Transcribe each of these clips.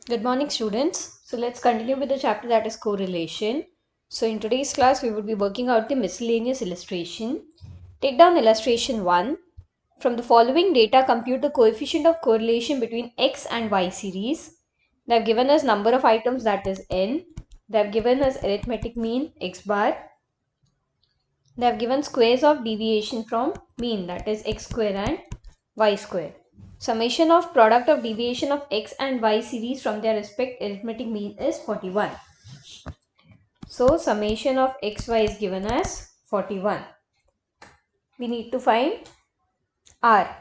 Good morning, students. So let's continue with the chapter that is correlation. So in today's class, we will be working out the miscellaneous illustration. Take down illustration 1. From the following data, compute the coefficient of correlation between X and Y series. They have given us number of items, that is n. They have given us arithmetic mean, x bar. They have given squares of deviation from mean, that is x square and y square. Summation of product of deviation of x and y series from their respective arithmetic mean is 41. So summation of xy is given as 41. We need to find r.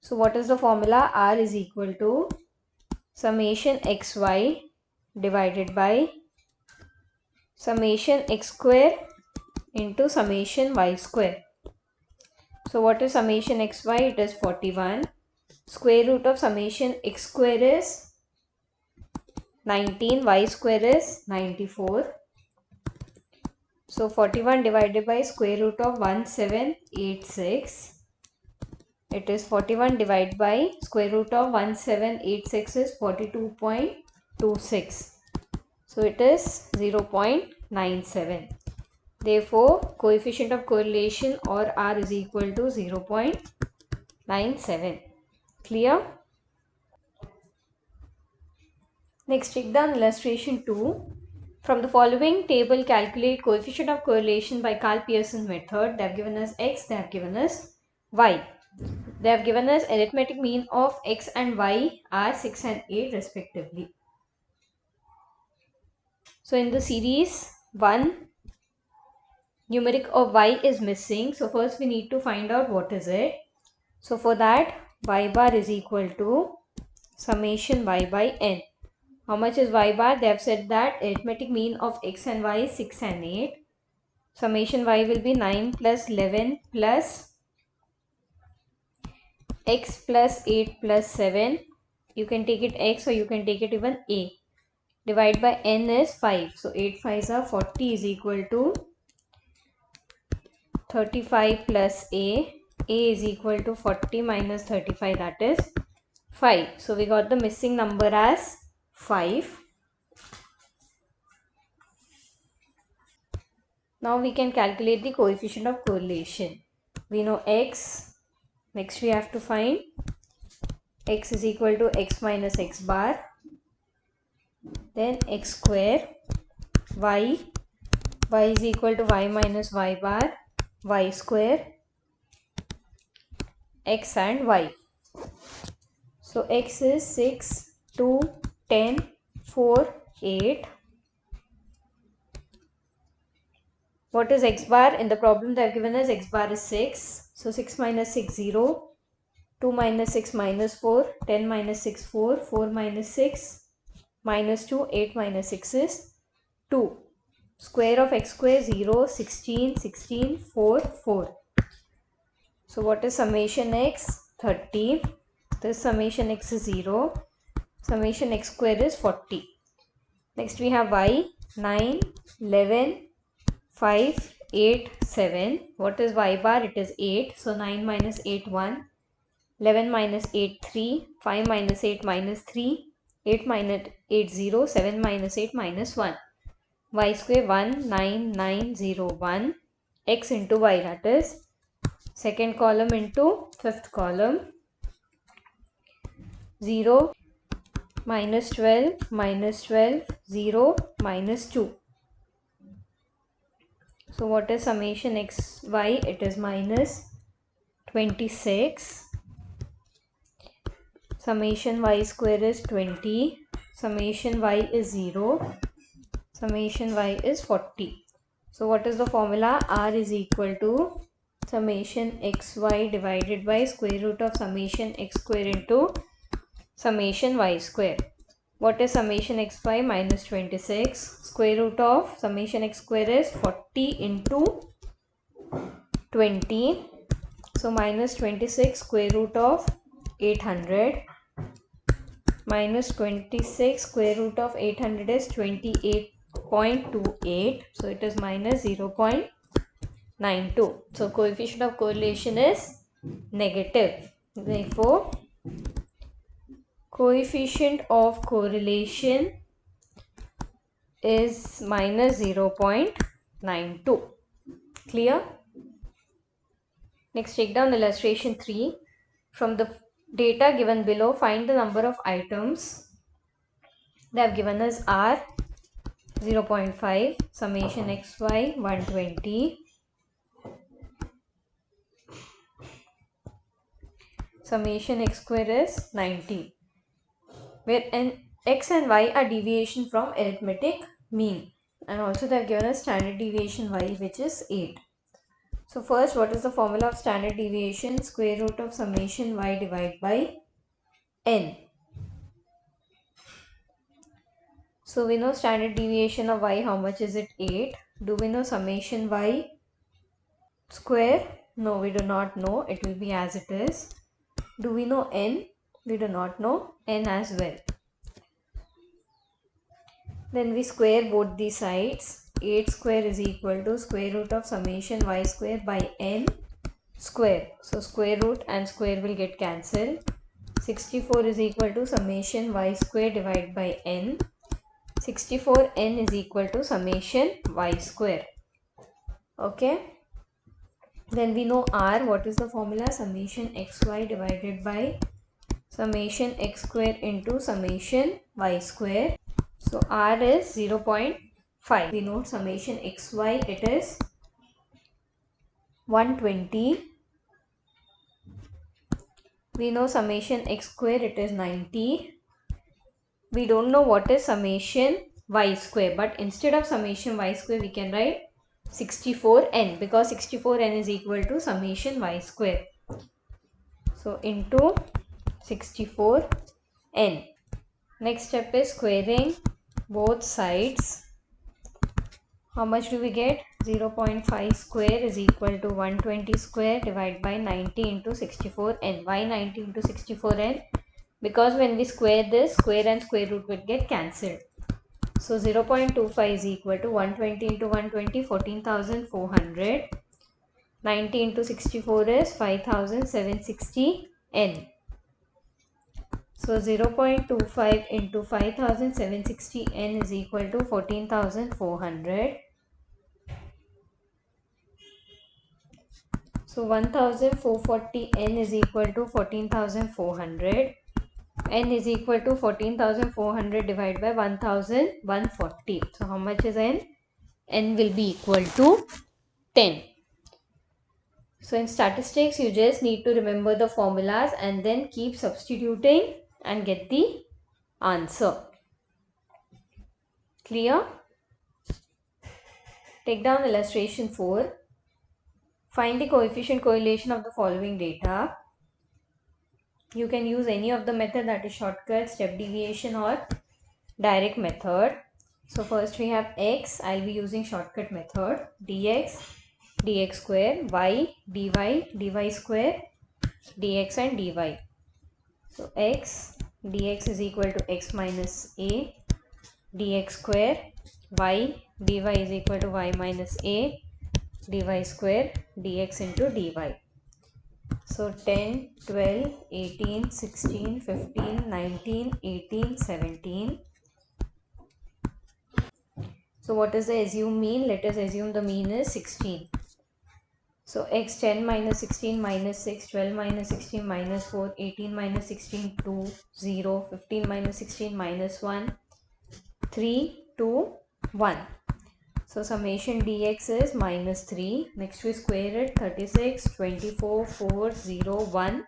So what is the formula? R is equal to summation xy divided by summation x square into summation y square. So what is summation xy? It is 41. Square root of summation x square is 19, y square is 94. So 41 divided by square root of 1786. It is 41 divided by square root of 1786 is 42.26. So it is 0.97. Therefore, coefficient of correlation or R is equal to 0.97. Clear? Next, take down illustration 2. From the following table, calculate coefficient of correlation by Karl Pearson method. They have given us x, they have given us y. They have given us arithmetic mean of x and y are 6 and 8 respectively. So in the series 1, numeric of y is missing. So first we need to find out what is it. So for that, y bar is equal to summation y by n. How much is y bar? They have said that arithmetic mean of x and y is 6 and 8. Summation y will be 9 plus 11 plus x plus 8 plus 7. You can take it x or you can take it even a. Divide by n is 5. So 8 5s are 40 is equal to 35 plus a. A is equal to 40 minus 35, that is 5. So we got the missing number as 5. Now we can calculate the coefficient of correlation. We know x. Next we have to find x is equal to x minus x bar. Then x square. Y is equal to y minus y bar. Y square. X and y. So x is 6, 2, 10, 4, 8. What is x bar? In the problem they have given us x bar is 6. So 6 minus 6, 0. 2 minus 6 minus 4. 10 minus 6, 4. 4 minus 6 minus 2. 8 minus 6 is 2. Square of x square 0. 16, 16, 4, 4. So what is summation x? 30. This summation x is 0. Summation x square is 40. Next we have y. 9, 11, 5, 8, 7. What is y bar? It is 8. So 9 minus 8, 1. 11 minus 8, 3. 5 minus 8, minus 3. 8 minus 8, 0. 7 minus 8, minus 1. Y square 1, 9, 9, 0, 1. X into y, that is second column into fifth column. 0, minus 12, minus 12, 0, minus 2. So what is summation x, y? It is minus 26. Summation y square is 20. Summation y is 0. Summation y is 40. So what is the formula? R is equal to summation xy divided by square root of summation x square into summation y square. What is summation xy? Minus 26. Square root of summation x square is 40 into 20. So minus 26 square root of 800. Minus 26 square root of 800 is 28.28. So it is minus 0.92. So coefficient of correlation is negative. Therefore, coefficient of correlation is minus 0.92. Clear? Next, take down illustration 3. From the data given below, find the number of items. They have given us R 0.5, summation xy 120, summation x square is 90, where x and y are deviation from arithmetic mean, and also they have given us standard deviation y, which is 8. So first, what is the formula of standard deviation? Square root of summation y divided by n. So we know standard deviation of y, how much is it? 8. Do we know summation y square? No, we do not know. It will be as it is. Do we know n? We do not know n as well. Then we square both the sides. 8 square is equal to square root of summation y square by n square. So square root and square will get cancelled. 64 is equal to summation y square divided by n. 64n is equal to summation y square. Okay. Then we know r. What is the formula? Summation xy divided by summation x square into summation y square. So r is 0.5. We know summation xy, it is 120. We know summation x square, it is 90. We don't know what is summation y square, but instead of summation y square we can write 64n, because 64n is equal to summation y square. So into 64n. Next step is squaring both sides. How much do we get? 0.5 square is equal to 120 square divided by 90 into 64n. Why 90 into 64n? Because when we square this, square and square root will get cancelled. So 0.25 is equal to 120 into 120, 14,400. 90 into 64 is 5,760 n. So 0.25 into 5,760 n is equal to 14,400. So 1,440 n is equal to 14,400. N is equal to 14,400 divided by 1,140. So how much is n? N will be equal to 10. So in statistics, you just need to remember the formulas and then keep substituting and get the answer. Clear? Take down illustration 4. Find the coefficient correlation of the following data. You can use any of the method, that is shortcut, step deviation or direct method. So first we have x. I will be using shortcut method. Dx, dx square, y, dy, dy square, dx and dy. So x, dx is equal to x minus a, dx square, y, dy is equal to y minus a, dy square, dx into dy. So 10, 12, 18, 16, 15, 19, 18, 17. So what is the assumed mean? Let us assume the mean is 16. So x 10 minus 16 minus 6, 12 minus 16 minus 4, 18 minus 16 2, 0, 15 minus 16 minus 1, 3, 2, 1. So summation dx is minus 3. Next we square it. 36, 24, 4, 0, 1,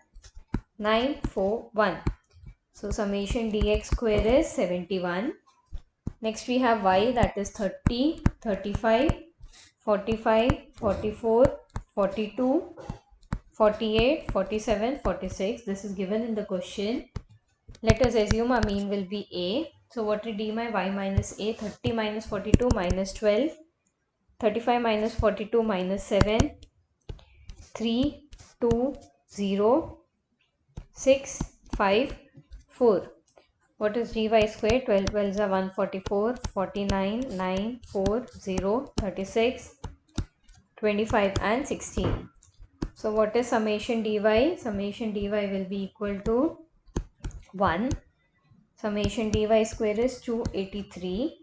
9, 4, 1. So summation dx square is 71. Next we have y, that is 30, 35, 45, 44, 42, 48, 47, 46. This is given in the question. Let us assume our mean will be a. So what will be my y minus a? 30 minus 42 minus 12. 35 minus 42 minus 7. 3, 2, 0, 6, 5, 4. What is dy square? 12 12s are 144, 49, 9, 4, 0, 36, 25 and 16. So what is summation dy? Summation dy will be equal to 1. Summation dy square is 283.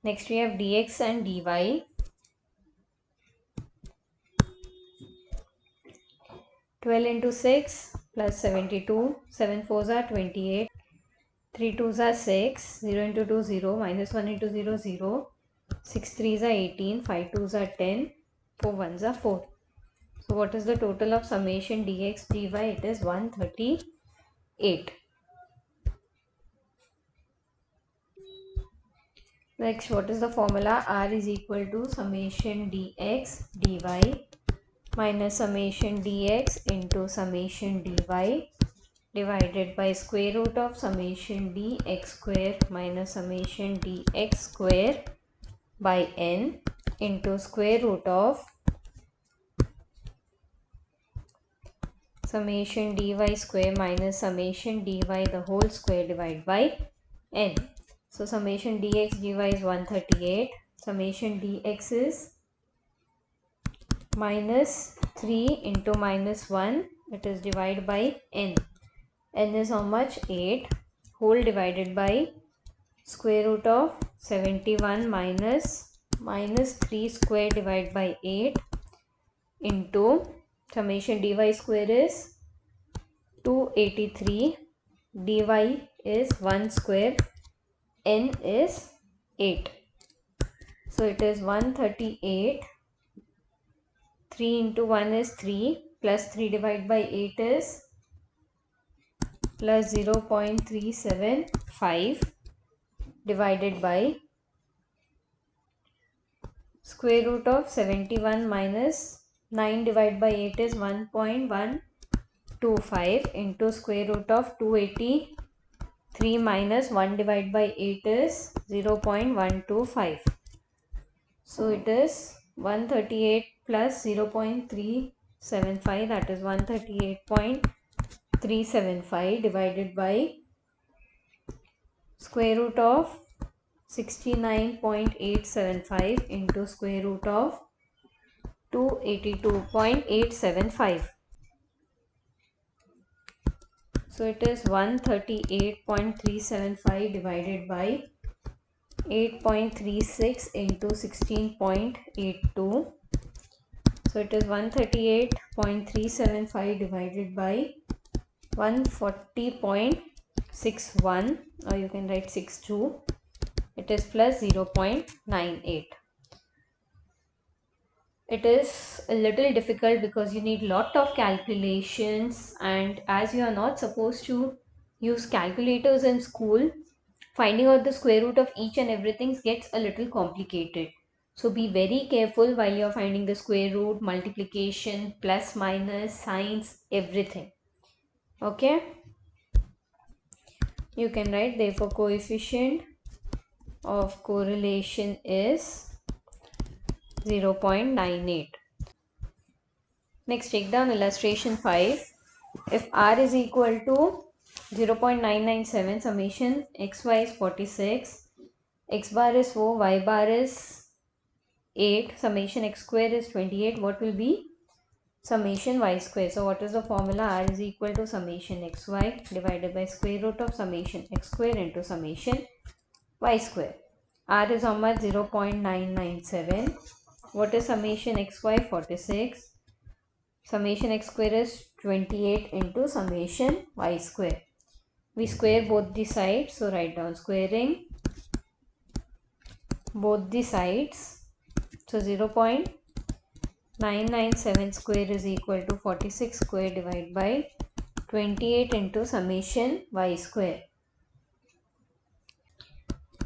Next we have dx and dy. 12 into 6 plus 72. 7 4s are 28. 3 2s are 6. 0 into 2 0. Minus 1 into 0 0. 6 3s are 18. 5 2s are 10. 4 1s are 4. So what is the total of summation dx dy? It is 138. Next, what is the formula? R is equal to summation dx dy minus summation dx into summation dy divided by square root of summation dx square minus summation dx square by n into square root of summation dy square minus summation dy the whole square divided by n. So summation dx dy is 138. Summation dx is minus 3 into minus 1. It is divided by n. N is how much? 8. Whole divided by square root of 71 minus 3 square divided by 8 into summation dy square is 283. Dy is 1 square. N is 8. So it is 138. 3 into 1 is 3 plus 3 divided by 8 is plus 0.375 divided by square root of 71 minus 9 divided by 8 is 1.125 into square root of 283 minus 1 divided by 8 is 0.125. So it is 138 plus 0.375, that is 138.375 divided by square root of 69.875 into square root of 282.875. So it is 138.375 divided by 8.36 into 16.82. So it is 138.375 divided by 140.61, or you can write 62. It is plus 0.98. It is a little difficult because you need lot of calculations, and as you are not supposed to use calculators in school, finding out the square root of each and everything gets a little complicated. So be very careful while you are finding the square root, multiplication, plus, minus, signs, everything. Okay. You can write, therefore coefficient of correlation is 0.98. Next, take down illustration 5. If R is equal to 0.997, summation xy is 46, x bar is 4, y bar is 8, summation x square is 28, what will be summation y square? So what is the formula? R is equal to summation xy divided by square root of summation x square into summation y square. R is how much? 0.997. What is summation xy? 46. Summation x square is 28 into summation y square. We square both the sides, so write down squaring both the sides. So 0.997 square is equal to 46 square divided by 28 into summation y square.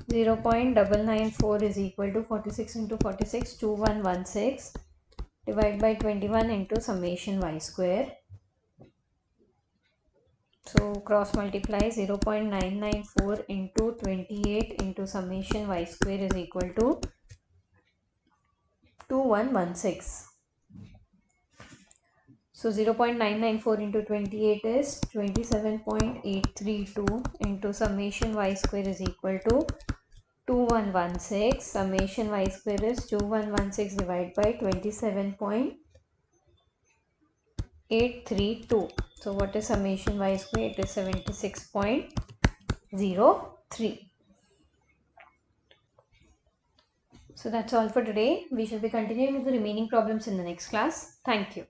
0.994 is equal to 46 into 46, 2116 divided by 21 into summation y square. So cross multiply, 0.994 into 28 into summation y square is equal to 2116. So 0.994 into 28 is 27.832 into summation y square is equal to 2116. Summation y square is 2116 divided by 27.832. So what is summation y square? It is 76.8. 0, 3. So that's all for today. We shall be continuing with the remaining problems in the next class. Thank you.